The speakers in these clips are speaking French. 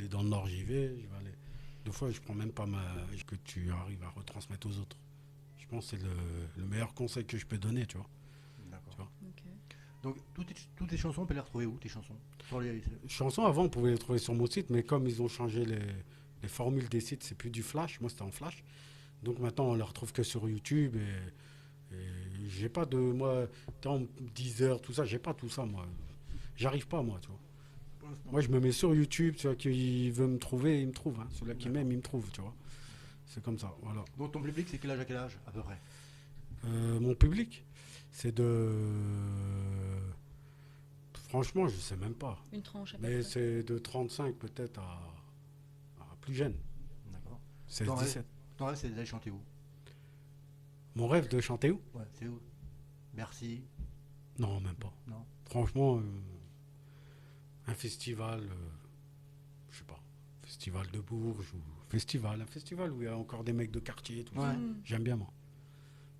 dans le Nord, j'y vais. Je vais aller. Des fois, je prends même pas que tu arrives à retransmettre aux autres. Je pense que c'est le meilleur conseil que je peux donner, tu vois. D'accord. Tu vois. Ok. Donc, toutes tes chansons, on peut les retrouver où, tes chansons? Sur les... Les chansons, avant, on pouvait les trouver sur mon site, mais comme ils ont changé les formules des sites, c'est plus du flash. Moi, c'était en flash. Donc maintenant, on les retrouve que sur YouTube. Et j'ai pas de. Moi, tant 10 heures, tout ça, j'ai pas tout ça, moi. J'arrive pas, moi, tu vois. Pour l'instant. Moi, je me mets sur YouTube. Celui qui veut me trouver, il me trouve. Hein. Celui qui D'accord. m'aime, il me trouve, tu vois. C'est comme ça, voilà. Donc, ton public, c'est quel âge à quel âge, à peu près? Mon public, c'est de. Franchement, je sais même pas. Une tranche à peu Mais près. c'est de 35 peut-être à plus jeune. D'accord. 16, Ton rêve, 17. ton rêve, c'est d'aller chanter où? Mon rêve de chanter où? Ouais, c'est où? Bercy? Non, même pas. Non. Franchement, un festival, je sais pas, festival de Bourges ou un festival où il y a encore des mecs de quartier, tout ça. Ouais. J'aime bien, moi.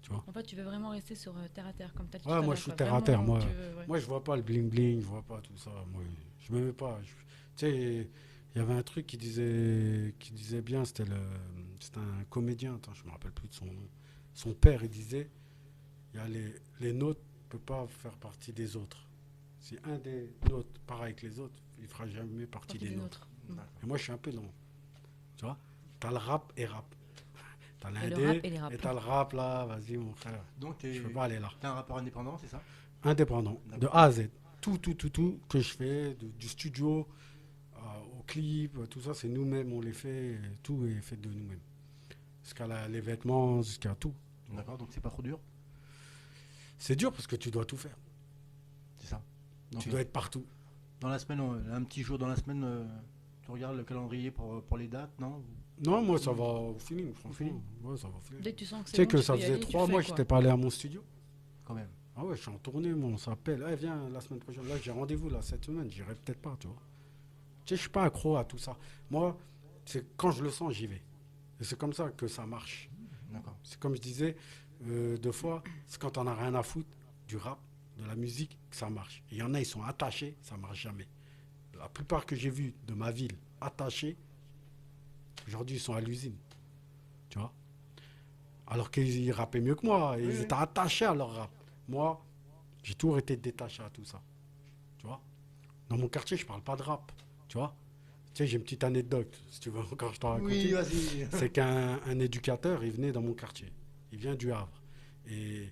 Tu vois? En fait, tu veux vraiment rester sur terre à terre, comme tu as dit Ouais, tout à moi, l'heure, je suis quoi. terre à terre, Vraiment, moi. tu veux, ouais. Moi, je vois pas le bling bling, je vois pas tout ça. Moi, je me mets pas. Tu sais, il y avait un truc qui disait bien, c'était un comédien, attends, je me rappelle plus de son nom. Son père, il disait, il y a les nôtres ne peuvent pas faire partie des autres. Si un des nôtres part avec les autres, il fera jamais partie Partie des des nôtres. nôtres. D'accord. Et moi, je suis un peu dans, tu vois, t'as le rap et rap. T'as Et le l'indé rap et les rap. et t'as le rap là, vas-y mon frère. Donc, Je peux pas aller là. t'es un rappeur indépendant, c'est ça? Indépendant, de D'accord. A à Z. Tout que je fais, du studio au clip, tout ça, c'est nous-mêmes, on les fait, tout est fait de nous-mêmes. Les vêtements, jusqu'à tout. D'accord, donc c'est pas trop dur? C'est dur parce que tu dois tout faire. C'est ça. Donc, Tu dois être partout. dans la semaine, un petit jour dans la semaine, tu regardes le calendrier pour les dates, non? Non, moi ça va au feeling, franchement. feeling. Ouais, ça va au feeling. Dès que tu sens que Tu c'est sais bon, que tu ça peux y faisait aller, tu 3 le mois fais, que quoi. j'étais pas allé à mon studio. Quand même. Ah ouais, je suis en tournée, moi, on s'appelle. Eh, viens la semaine prochaine. Là, j'ai rendez-vous là cette semaine, j'irai peut-être pas, tu vois. Tu sais, je suis pas accro à tout ça. Moi, c'est quand je le sens, j'y vais. Et c'est comme ça que ça marche. D'accord. C'est comme je disais, deux fois, c'est quand on a rien à foutre du rap, de la musique, que ça marche. Il y en a, ils sont attachés, ça marche jamais. La plupart que j'ai vus de ma ville attachés, aujourd'hui, ils sont à l'usine, tu vois. Alors qu'ils rappaient mieux que moi, ils Oui, oui. étaient attachés à leur rap. Moi, j'ai toujours été détaché à tout ça, tu vois. Dans mon quartier, je parle pas de rap, tu vois. Tu sais, j'ai une petite anecdote, si tu veux encore je t'en raconte. Oui, vas-y. C'est qu'un éducateur, il venait dans mon quartier. Il vient du Havre. Et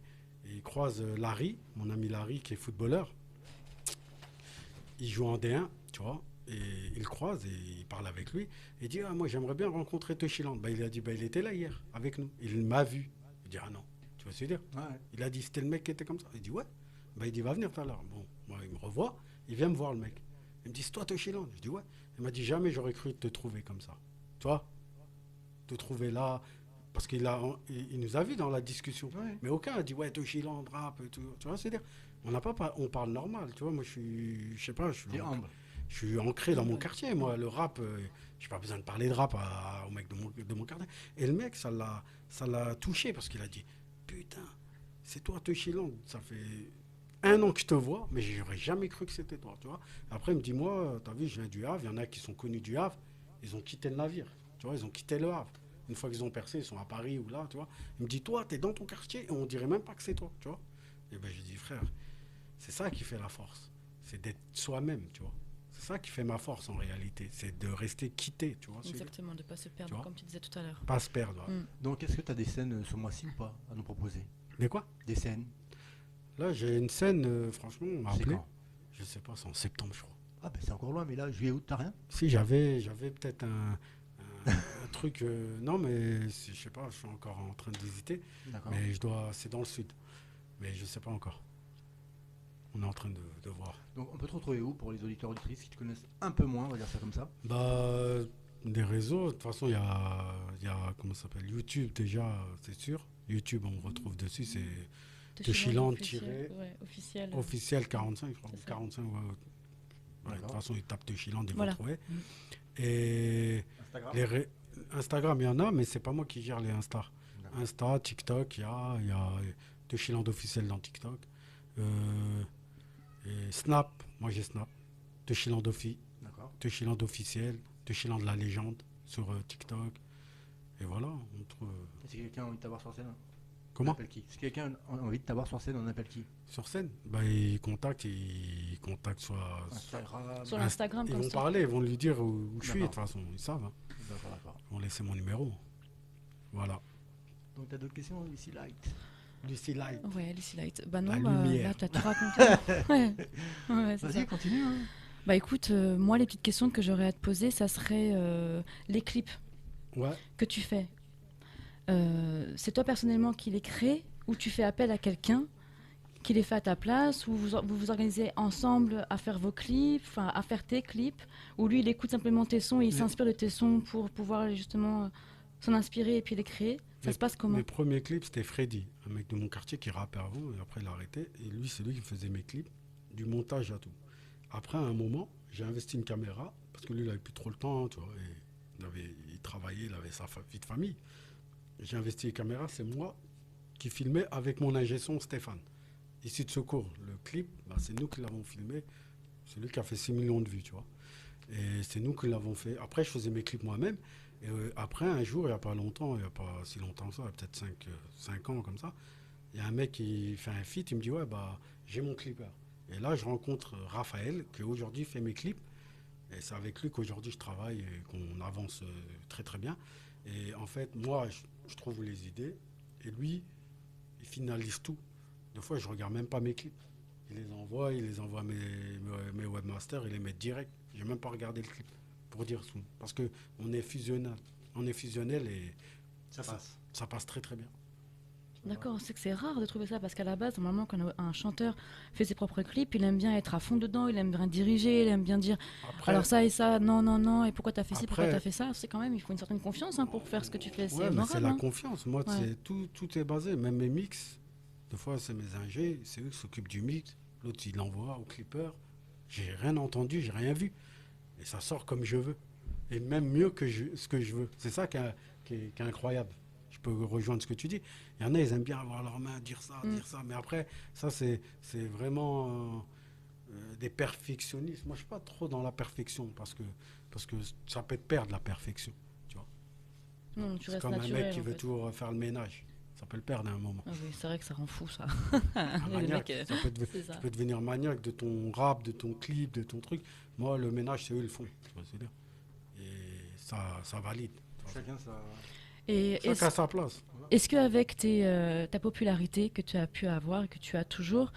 il croise Larry, mon ami Larry, qui est footballeur. Il joue en D1, tu vois. Et il le croise et il parle avec lui. Il dit, ah, moi, j'aimerais bien rencontrer Toshiland. Bah, il a dit, bah, il était là hier, avec nous. Il m'a vu. Il dit, ah non, tu vois ce que je veux dire. Ouais. Il a dit, c'était le mec qui était comme ça. Il dit, ouais. Bah, il dit, va venir tout à l'heure. Bon, moi, il me revoit. Il vient me voir, le mec. Il me dit, c'est toi, Toshiland. Je dis, ouais. Il m'a dit, jamais j'aurais cru te trouver comme ça. Tu vois, te trouver là. Parce il nous a vus dans la discussion. Ouais. Mais aucun a dit, ouais, Toshiland, rap, et tout. Tu vois, c'est-à-dire, on parle normal. Tu vois, moi, je sais pas, T'es humble. je suis ancré dans mon quartier. Moi, le rap, j'ai pas besoin de parler de rap au mec de mon quartier. Et le mec, ça l'a touché parce qu'il a dit, putain, c'est toi, Toshiland. Ça fait 1 an que je te vois, mais j'aurais jamais cru que c'était toi, tu vois. Après, il me dit, moi, t'as vu, je viens du Havre. Il y en a qui sont connus du Havre. Ils ont quitté le navire. Tu vois, ils ont quitté le Havre. Une fois qu'ils ont percé, ils sont à Paris ou là, tu vois. Il me dit, toi, t'es dans ton quartier et on dirait même pas que c'est toi, tu vois. Et ben, j'ai dit, frère, c'est ça qui fait la force. C'est d'être soi-même, tu vois. C'est ça qui fait ma force en réalité. C'est de rester quitté, tu vois. Exactement, de ne pas se Tu perdre, vois. comme tu disais tout à l'heure. Pas se perdre. Ouais. Donc, est-ce que tu as des scènes ce mois-ci ou pas à nous proposer? Mais quoi? Des scènes? Là, j'ai une scène, franchement, on m'a C'est appelé. quand? Je sais pas, c'est en septembre, je crois. Ah, ben c'est encore loin, mais là, juillet, août, t'as rien? Si, j'avais peut-être un truc. Non, mais je sais pas, je suis encore en train d'hésiter. D'accord. Mais c'est dans le sud. Mais je sais pas encore. On est en train de voir. Donc, on peut te retrouver où pour les auditeurs auditrices qui te connaissent un peu moins, on va dire ça comme ça? Bah, des réseaux, de toute façon, il y a comment ça s'appelle, YouTube déjà, c'est sûr. YouTube, on me retrouve dessus, c'est Toshiland tiré officiel. officiel 45, je crois. C'est ça. 45, ouais. Ouais, de toute D'accord. façon, ils tapent Toshiland, ils Voilà. vont trouver. Et Instagram? Instagram, il y en a, mais c'est pas moi qui gère les Insta. D'accord. Insta, TikTok, il y a Toshiland officiel dans TikTok. Et Snap, moi j'ai Snap. Toshiland D'accord. Toshiland officiel. Techilan de la légende sur TikTok. Et voilà, on trouve. Si quelqu'un a envie de t'avoir sur scène, on Comment? appelle qui? Si quelqu'un a envie de t'avoir sur scène, on appelle qui? Sur scène, bah, ils contactent soit. Instagram. Sur l'Instagram, Ils comme vont ça. parler, ils vont lui dire où je suis, de D'accord. toute façon, ils savent. Hein. D'accord. Ils vont laisser mon numéro. Voilà. Donc t'as d'autres questions, Lucy Light? Lucy Light. Ouais, Lucy Light. Bah non, La bah, lumière. là, t'as tout raconté. Ouais, ouais, c'est ça. Vas-y, continue. Hein. Bah écoute, moi, les petites questions que j'aurais à te poser, ça serait les clips Ouais. que tu fais. C'est toi personnellement qui les crée ou tu fais appel à quelqu'un qui les fait à ta place ou vous organisez ensemble à faire vos clips, enfin à faire tes clips, ou lui il écoute simplement tes sons et il Mais- s'inspire de tes sons pour pouvoir justement s'en inspirer et puis les créer. Ça se passe comment? Mes premiers clips, c'était Freddy, un mec de mon quartier qui rappait avant, et après il a arrêté. Et lui, c'est lui qui faisait mes clips, du montage à tout. Après, à un moment, j'ai investi une caméra, parce que lui, il avait plus trop le temps, hein, tu vois. Et il travaillait, il avait sa vie de famille. J'ai investi une caméra, c'est moi qui filmais avec mon ingé son Stéphane. Ici de Secours, le clip, bah, c'est nous qui l'avons filmé. C'est lui qui a fait 6 millions de vues, tu vois. Et c'est nous qui l'avons fait. Après, je faisais mes clips moi-même. Et après, un jour, il n'y a pas longtemps, il n'y a pas si longtemps que ça, il y a peut-être 5 ans comme ça, il y a un mec qui fait un feat, il me dit, ouais, bah, j'ai mon clipper. Et là, je rencontre Raphaël, qui aujourd'hui fait mes clips. Et c'est avec lui qu'aujourd'hui je travaille et qu'on avance très très bien. Et en fait, moi, je trouve les idées. Et lui, il finalise tout. Des fois, je regarde même pas mes clips. Il les envoie à mes webmasters, il les met direct. J'ai même pas regardé le clip pour dire tout. Parce que on est fusionnel. On est fusionnel et Ça passe. ça passe très très bien. D'accord, c'est que c'est rare de trouver ça parce qu'à la base, normalement, quand un chanteur fait ses propres clips, il aime bien être à fond dedans, il aime bien diriger, il aime bien dire Après, alors ça et ça, non, non, non, et pourquoi t'as fait ci, pourquoi Après- t'as fait ça. C'est quand même, il faut une certaine confiance hein, pour faire ce que tu fais, c'est ouais, mais c'est honorable. la Hein. confiance. Moi, Ouais. c'est tout est basé. Même mes mix, des fois, c'est mes ingés, c'est eux qui s'occupent du mix. L'autre, il l'envoie au clipper. J'ai rien entendu, j'ai rien vu. Et ça sort comme je veux. Et même mieux que ce que je veux. C'est ça qui est incroyable. Je peux rejoindre ce que tu dis. Il y en a, ils aiment bien avoir leurs mains, dire ça, dire ça. Mais après, ça, c'est vraiment des perfectionnistes. Moi, je ne suis pas trop dans la perfection parce que ça peut te perdre la perfection. Tu vois. Non, tu C'est restes comme un naturel. mec qui en veut fait. toujours faire le ménage. Ça peut le perdre à un moment. Ah oui, c'est vrai que ça rend fou ça. Un Les maniaque. mecs, Ça peut c'est ça. tu peux devenir maniaque de ton rap, de ton clip, de ton truc. Moi, le ménage, c'est eux, ils le font. Tu vois ce que je veux dire. Et ça valide. Chacun ça. Et Chacun à sa place. est-ce qu'avec ta popularité que tu as pu avoir et que tu as toujours,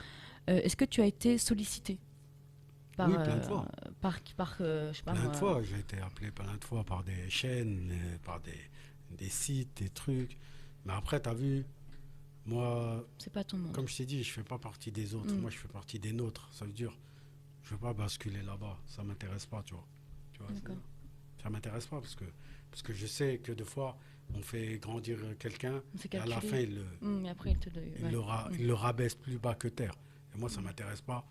est-ce que tu as été sollicité par, Oui, plein de fois. je sais pas Plein moi, de fois, j'ai été appelé plein de fois par des chaînes, par des sites, des trucs. Mais après, tu as vu, moi, c'est pas ton monde. comme je t'ai dit, je fais pas partie des autres. Mm. Moi, je fais partie des nôtres. Ça veut dire, je veux pas basculer là-bas. Ça m'intéresse pas, tu vois. D'accord. Ça m'intéresse pas parce que je sais que des fois, on fait grandir quelqu'un C'est et à la calculé. fin, Mais après, il le rabaisse plus bas que terre. Et moi, ça m'intéresse pas.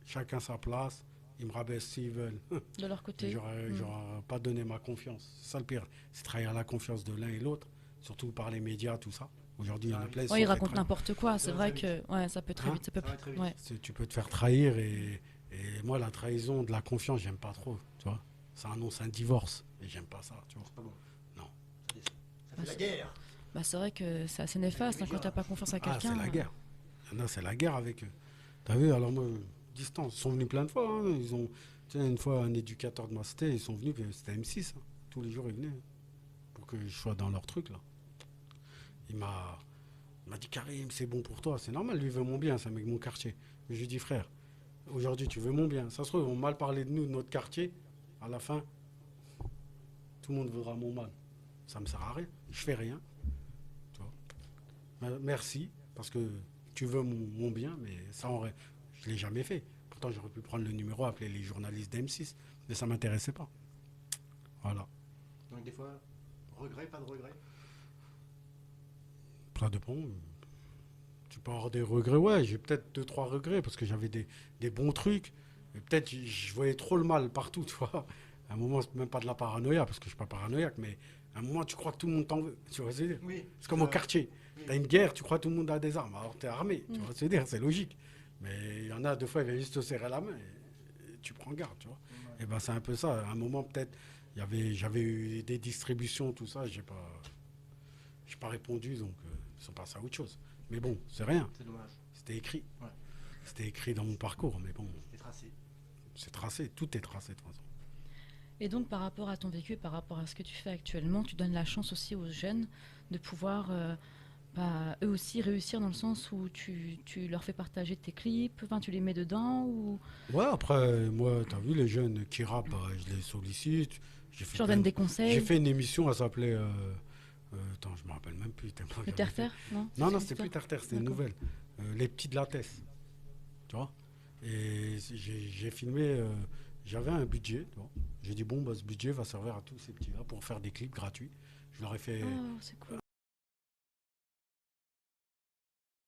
Chacun sa place. Ils me rabaissent s'ils veulent. de leur côté. J'aurais pas donné ma confiance. C'est ça le pire. C'est trahir la confiance de l'un et l'autre, surtout par les médias, tout ça. Aujourd'hui, il y en a plein. Ouais, ils racontent n'importe quoi. C'est va vrai très que ouais, ça peut très Hein vite. Ça peut, Ça va très vite. ouais. Tu peux te faire trahir et moi, la trahison de la confiance, j'aime pas trop. Tu vois, ça annonce un divorce et j'aime pas ça. Tu vois. C'est pas bon. Non. Ça fait la guerre. Bah, c'est vrai que c'est assez néfaste hein, quand t'as pas confiance à Ah, quelqu'un. c'est la guerre. Il y en a, c'est la guerre avec eux. T'as vu, alors moi, distance. Ils sont venus plein de fois. Hein. Ils ont, tu sais, une fois, un éducateur de ma cité, ils sont venus, puis c'était M6. Hein. Tous les jours, ils venaient. Pour que je sois dans leur truc, là. Il m'a dit, Karim, c'est bon pour toi. C'est normal, lui veut mon bien, c'est un mec de mon quartier. Mais je lui dis, frère, aujourd'hui, tu veux mon bien. Ça se trouve, ils vont mal parler de nous, de notre quartier. À la fin, tout le monde voudra mon mal. Ça me sert à rien. Je fais rien. Tu vois. Merci, parce que tu veux mon bien, mais ça, je ne l'ai jamais fait. Pourtant, j'aurais pu prendre le numéro, appeler les journalistes d'M6, mais ça ne m'intéressait pas. Voilà. Donc des fois, regret, pas de regret. Ça dépend. Tu peux avoir des regrets, ouais. J'ai peut-être 2-3 regrets, parce que j'avais des bons trucs. Et peut-être je voyais trop le mal partout, tu vois. À un moment, c'est même pas de la paranoïa, parce que je suis pas paranoïaque, mais à un moment, tu crois que tout le monde t'en veut. Tu vois ce que je veux dire. Oui. C'est comme au quartier. Oui. Tu as une guerre, tu crois que tout le monde a des armes. Alors tu es armé, tu vois ce que je veux dire, c'est logique. Mais il y en a, deux fois, il va juste te serrer la main et tu prends garde, tu vois. Et ben c'est un peu ça. À un moment, peut-être, J'avais eu des distributions, tout ça, j'ai pas répondu, donc ils sont passés à autre chose. Mais bon, c'est rien. C'est dommage. C'était écrit. Ouais. C'était écrit dans mon parcours, mais bon, C'est tracé. c'est tracé, tout est tracé de toute façon. Et donc, par rapport à ton vécu, par rapport à ce que tu fais actuellement, tu donnes la chance aussi aux jeunes de pouvoir, eux aussi, réussir dans le sens où tu leur fais partager tes clips, enfin, tu les mets dedans, ou Ouais, après, moi, t'as vu, les jeunes qui rappent, bah, je les sollicite. J'ai fait tu leur plein donnes de- des J'ai conseils. fait une émission, elle s'appelait. Attends, je me rappelle même plus. tellement Le j'avais terre-terre, non fait. Non, non, C'est c'était une plus Terre-Terre, c'était une D'accord. nouvelle. Les petits de la Tesse, tu vois. Et j'ai filmé, j'avais un budget, tu vois. J'ai dit, bon, bah, ce budget va servir à tous ces petits-là pour faire des clips gratuits. Je leur ai fait Oh, c'est cool.